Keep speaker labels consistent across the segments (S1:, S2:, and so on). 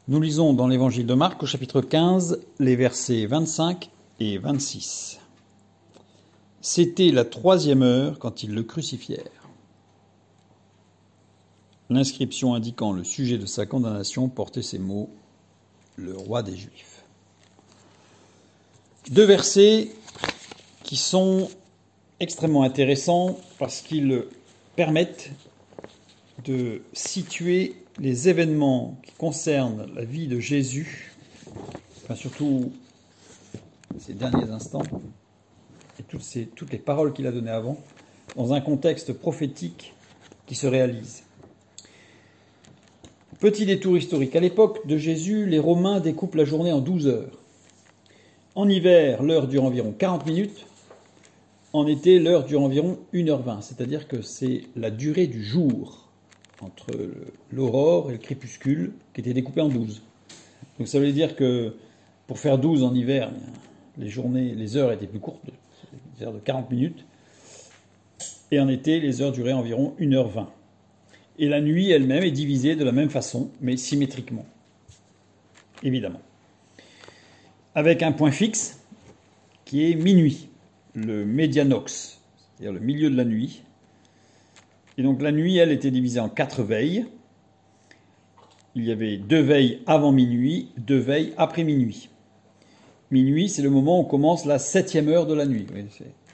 S1: Nous lisons dans l'évangile de Marc au chapitre 15 les versets 25 et 26. C'était la 3e heure quand ils le crucifièrent. L'inscription indiquant le sujet de sa condamnation portait ces mots « Le roi des Juifs ». Deux versets qui sont extrêmement intéressants parce qu'ils permettent de situer les événements qui concernent la vie de Jésus, surtout ces derniers instants, et toutes les paroles qu'il a données avant, dans un contexte prophétique qui se réalise. Petit détour historique. À l'époque de Jésus, les Romains découpent la journée en 12 heures. En hiver, l'heure dure environ 40 minutes. En été, l'heure dure environ 1h20. C'est-à-dire que c'est la durée du jour entre l'aurore et le crépuscule qui était découpée en 12. Donc ça veut dire que pour faire 12 en hiver, les heures étaient plus courtes, des heures de 40 minutes. Et en été, les heures duraient environ 1h20. Et la nuit elle-même est divisée de la même façon, mais symétriquement, évidemment. Avec un point fixe qui est minuit, le medianox, c'est-à-dire le milieu de la nuit. Et donc la nuit, elle, était divisée en 4 veilles. Il y avait 2 veilles avant minuit, 2 veilles après minuit. Minuit, c'est le moment où commence la 7e heure de la nuit.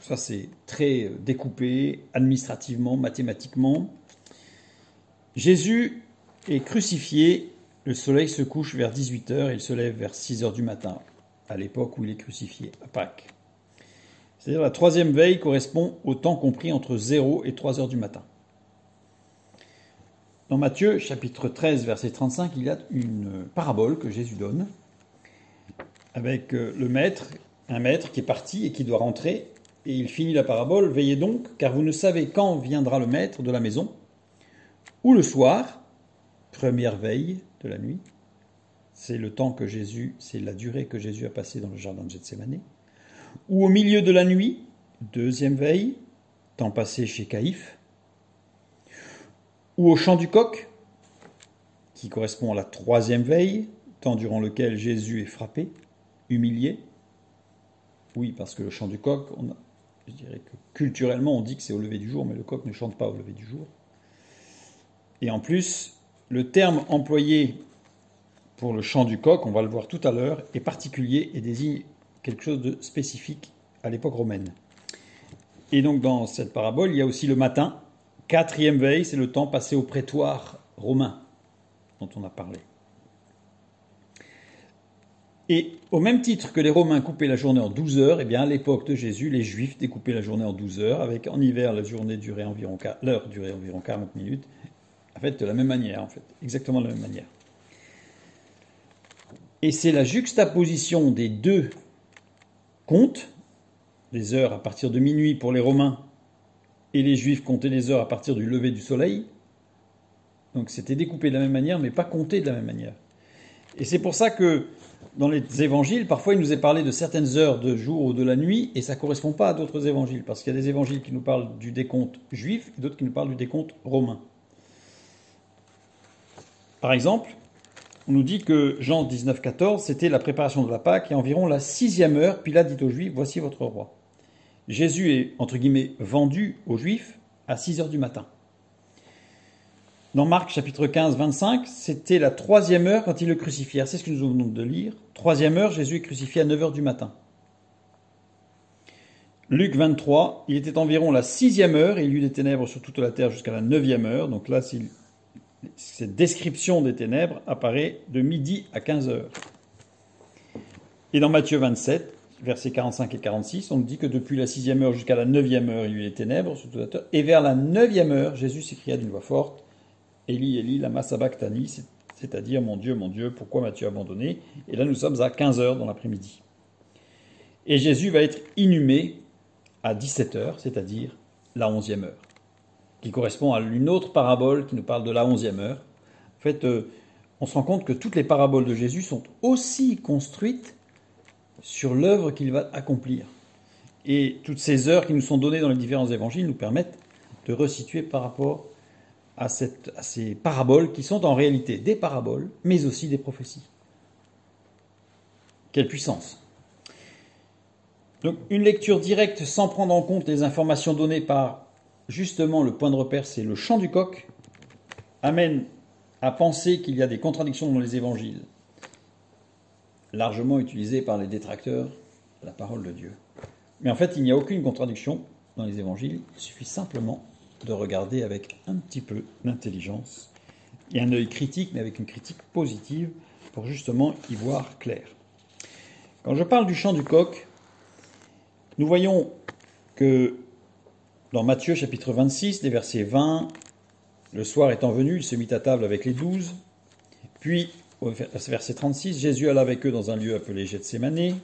S1: Ça, c'est très découpé administrativement, mathématiquement. Jésus est crucifié, le soleil se couche vers 18h et il se lève vers 6h du matin, à l'époque où il est crucifié, à Pâques. C'est-à-dire la 3e veille correspond au temps compris entre 0 et 3h du matin. Dans Matthieu, chapitre 13, verset 35, il y a une parabole que Jésus donne, avec un maître qui est parti et qui doit rentrer, et il finit la parabole, « Veillez donc, car vous ne savez quand viendra le maître de la maison, ou le soir, première veille de la nuit, c'est la durée que Jésus a passée dans le jardin de Gethsémanée, ou au milieu de la nuit, 2e veille, temps passé chez Caïphe, ou au chant du coq, qui correspond à la 3e veille, temps durant lequel Jésus est frappé, humilié. Oui, parce que le chant du coq, je dirais que culturellement on dit que c'est au lever du jour, mais le coq ne chante pas au lever du jour. Et en plus, le terme employé pour le chant du coq, on va le voir tout à l'heure, est particulier et désigne quelque chose de spécifique à l'époque romaine. Et donc dans cette parabole, il y a aussi le matin, 4e veille, c'est le temps passé au prétoire romain dont on a parlé. Et au même titre que les Romains coupaient la journée en 12 heures, eh bien à l'époque de Jésus, les Juifs découpaient la journée en 12 heures, avec en hiver l'heure durait environ 40 minutes. En fait, de la même manière, exactement de la même manière. Et c'est la juxtaposition des deux comptes, les heures à partir de minuit pour les Romains, et les Juifs comptaient les heures à partir du lever du soleil. Donc c'était découpé de la même manière, mais pas compté de la même manière. Et c'est pour ça que dans les évangiles, parfois il nous est parlé de certaines heures de jour ou de la nuit, et ça ne correspond pas à d'autres évangiles, parce qu'il y a des évangiles qui nous parlent du décompte juif, et d'autres qui nous parlent du décompte romain. Par exemple, on nous dit que Jean 19,14, c'était la préparation de la Pâque, et environ la 6e heure, Pilate dit aux Juifs, « Voici votre roi ». Jésus est, entre guillemets, vendu aux Juifs à 6h du matin. Dans Marc, chapitre 15, 25, c'était la 3e heure quand ils le crucifièrent. C'est ce que nous venons de lire. 3e heure, Jésus est crucifié à 9h du matin. Luc 23, il était environ la 6e heure, et il y eut des ténèbres sur toute la terre jusqu'à la 9e heure. Donc là, cette description des ténèbres apparaît de midi à 15h. Et dans Matthieu 27, versets 45 et 46, on nous dit que depuis la 6e heure jusqu'à la 9e heure, il y eut des ténèbres sur toute la terre. Et vers la 9e heure, Jésus s'écria d'une voix forte, « Élie, Élie, lama sabachthani », c'est-à-dire « Mon Dieu, pourquoi m'as-tu abandonné ?» Et là, nous sommes à 15h dans l'après-midi. Et Jésus va être inhumé à 17h, c'est-à-dire la 11e heure, qui correspond à une autre parabole qui nous parle de la 11e heure. En fait, on se rend compte que toutes les paraboles de Jésus sont aussi construites sur l'œuvre qu'il va accomplir. Et toutes ces heures qui nous sont données dans les différents évangiles nous permettent de resituer par rapport à ces paraboles qui sont en réalité des paraboles, mais aussi des prophéties. Quelle puissance! Donc une lecture directe sans prendre en compte les informations données par justement le point de repère, c'est le chant du coq, amène à penser qu'il y a des contradictions dans les évangiles, largement utilisées par les détracteurs de la parole de Dieu. Mais en fait, il n'y a aucune contradiction dans les évangiles, il suffit simplement de regarder avec un petit peu d'intelligence et un œil critique, mais avec une critique positive, pour justement y voir clair. Quand je parle du chant du coq, nous voyons que dans Matthieu chapitre 26, les versets 20, le soir étant venu, il se mit à table avec les 12. Puis, au verset 36, Jésus alla avec eux dans un lieu appelé Gethsémanée.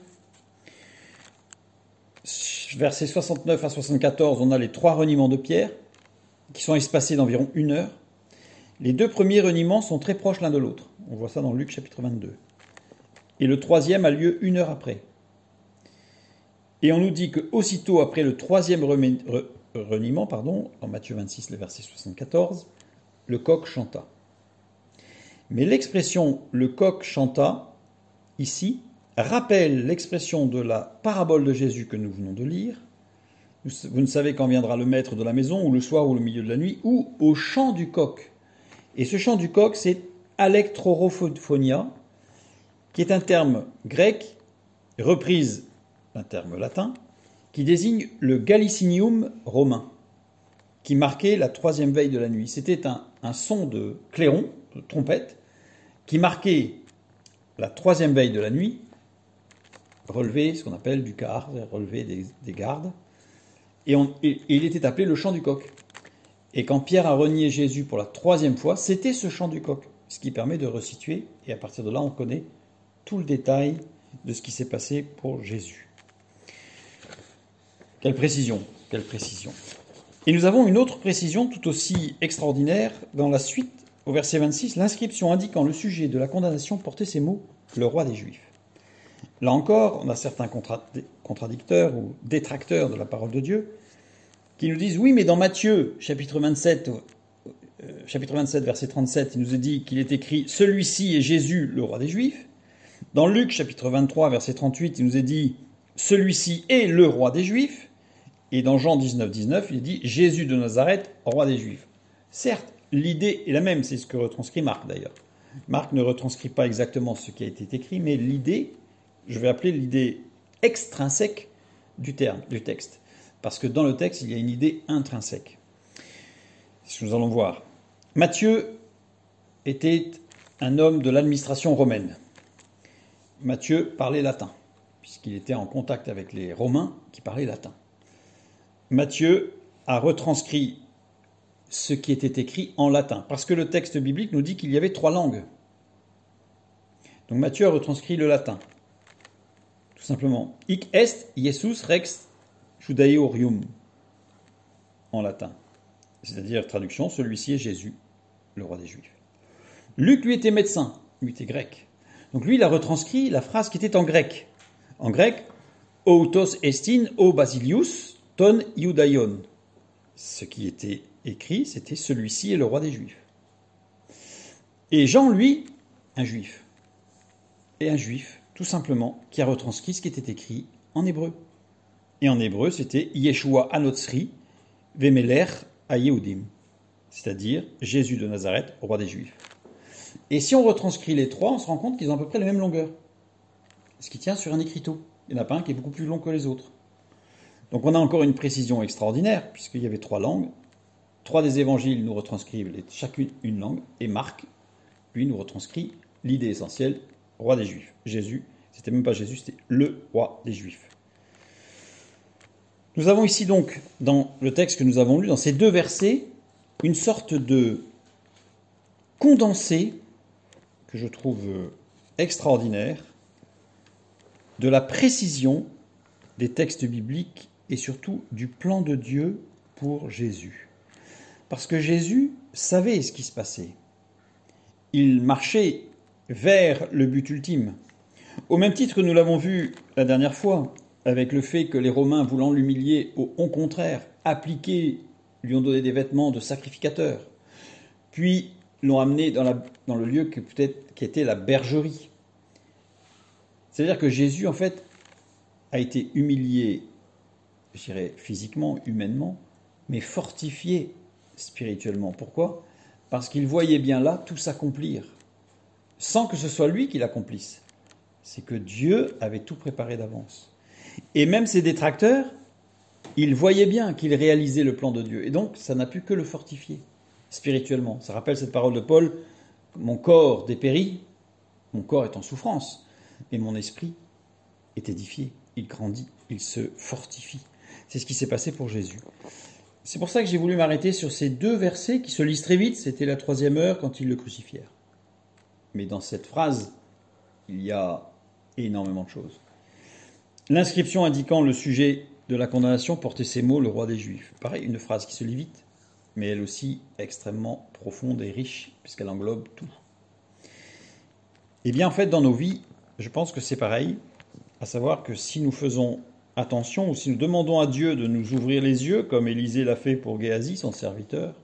S1: Versets 69 à 74, on a les 3 reniements de Pierre, qui sont espacés d'environ 1 heure. Les 2 premiers reniements sont très proches l'un de l'autre. On voit ça dans Luc chapitre 22. Et le 3e a lieu 1 heure après. Et on nous dit qu'aussitôt après le 3e reniement, en Matthieu 26, le verset 74, le coq chanta. Mais l'expression « le coq chanta » ici rappelle l'expression de la parabole de Jésus que nous venons de lire. Vous ne savez quand viendra le maître de la maison, ou le soir, ou le milieu de la nuit, ou au chant du coq. Et ce chant du coq, c'est alektrorophonia, qui est un terme grec, reprise d'un terme latin, qui désigne le gallicinium romain, qui marquait la 3e veille de la nuit. C'était un son de clairon, de trompette, qui marquait la 3e veille de la nuit, relevé ce qu'on appelle du quart, relevé des gardes, et il était appelé le chant du coq. Et quand Pierre a renié Jésus pour la 3e fois, c'était ce chant du coq, ce qui permet de resituer, et à partir de là, on connaît tout le détail de ce qui s'est passé pour Jésus. Quelle précision, quelle précision. Et nous avons une autre précision tout aussi extraordinaire dans la suite, au verset 26, l'inscription indiquant le sujet de la condamnation portait ces mots, le roi des Juifs. Là encore, on a certains contradicteurs ou détracteurs de la parole de Dieu qui nous disent, oui, mais dans Matthieu, chapitre 27, verset 37, il nous est dit qu'il est écrit « Celui-ci est Jésus, le roi des Juifs ». Dans Luc, chapitre 23, verset 38, il nous est dit « Celui-ci est le roi des Juifs ». Et dans Jean 19, 19, il est dit « Jésus de Nazareth, roi des Juifs ». Certes, l'idée est la même, c'est ce que retranscrit Marc d'ailleurs. Marc ne retranscrit pas exactement ce qui a été écrit, mais l'idée, je vais appeler l'idée extrinsèque du texte. Parce que dans le texte, il y a une idée intrinsèque. C'est ce que nous allons voir. Matthieu était un homme de l'administration romaine. Matthieu parlait latin, puisqu'il était en contact avec les Romains qui parlaient latin. Matthieu a retranscrit ce qui était écrit en latin, parce que le texte biblique nous dit qu'il y avait 3 langues. Donc Matthieu a retranscrit le latin, tout simplement. Hic est Jesus rex Judaeorum, en latin. C'est-à-dire, traduction, celui-ci est Jésus, le roi des Juifs. Luc, lui, était médecin, lui était grec. Donc lui, il a retranscrit la phrase qui était en grec. En grec, Outos estin o basilius ton iudaion. Ce qui était écrit, c'était celui-ci est le roi des Juifs. Et Jean, lui, un juif. Et un juif, tout simplement, qui a retranscrit ce qui était écrit en hébreu. Et en hébreu, c'était Yeshua Anotsri Vemeler Ayehudim, c'est-à-dire Jésus de Nazareth, roi des Juifs. Et si on retranscrit les 3, on se rend compte qu'ils ont à peu près la même longueur. Ce qui tient sur un écriteau. Il n'y en a pas un qui est beaucoup plus long que les autres. Donc on a encore une précision extraordinaire, puisqu'il y avait 3 langues. 3 des évangiles nous retranscrivent chacune une langue, et Marc, lui, nous retranscrit l'idée essentielle, roi des Juifs. Jésus, c'était même pas Jésus, c'était le roi des Juifs. Nous avons ici donc, dans le texte que nous avons lu, dans ces 2 versets, une sorte de condensé, que je trouve extraordinaire, de la précision des textes bibliques et surtout du plan de Dieu pour Jésus. Parce que Jésus savait ce qui se passait. Il marchait vers le but ultime. Au même titre que nous l'avons vu la dernière fois, avec le fait que les Romains, voulant l'humilier, au contraire, lui ont donné des vêtements de sacrificateur. puis l'ont amené dans le lieu qui était la bergerie. C'est-à-dire que Jésus, en fait, a été humilié, je dirais physiquement, humainement, mais fortifié spirituellement. Pourquoi? Parce qu'il voyait bien là tout s'accomplir, sans que ce soit lui qui l'accomplisse. C'est que Dieu avait tout préparé d'avance. Et même ses détracteurs, ils voyaient bien qu'il réalisait le plan de Dieu. Et donc, ça n'a pu que le fortifier spirituellement. Ça rappelle cette parole de Paul, « Mon corps dépérit, mon corps est en souffrance, et mon esprit est édifié, il grandit, il se fortifie. » C'est ce qui s'est passé pour Jésus. C'est pour ça que j'ai voulu m'arrêter sur ces 2 versets qui se lisent très vite. C'était la 3e heure quand ils le crucifièrent. Mais dans cette phrase, il y a énormément de choses. L'inscription indiquant le sujet de la condamnation portait ces mots, le roi des Juifs. Pareil, une phrase qui se lit vite, mais elle aussi extrêmement profonde et riche, puisqu'elle englobe tout. Eh bien, en fait, dans nos vies, je pense que c'est pareil, à savoir que si nous faisons attention, ou si nous demandons à Dieu de nous ouvrir les yeux, comme Élisée l'a fait pour Géasi, son serviteur,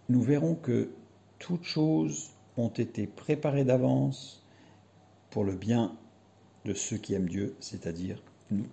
S1: nous verrons que toutes choses ont été préparées d'avance pour le bien de ceux qui aiment Dieu, c'est-à-dire nous.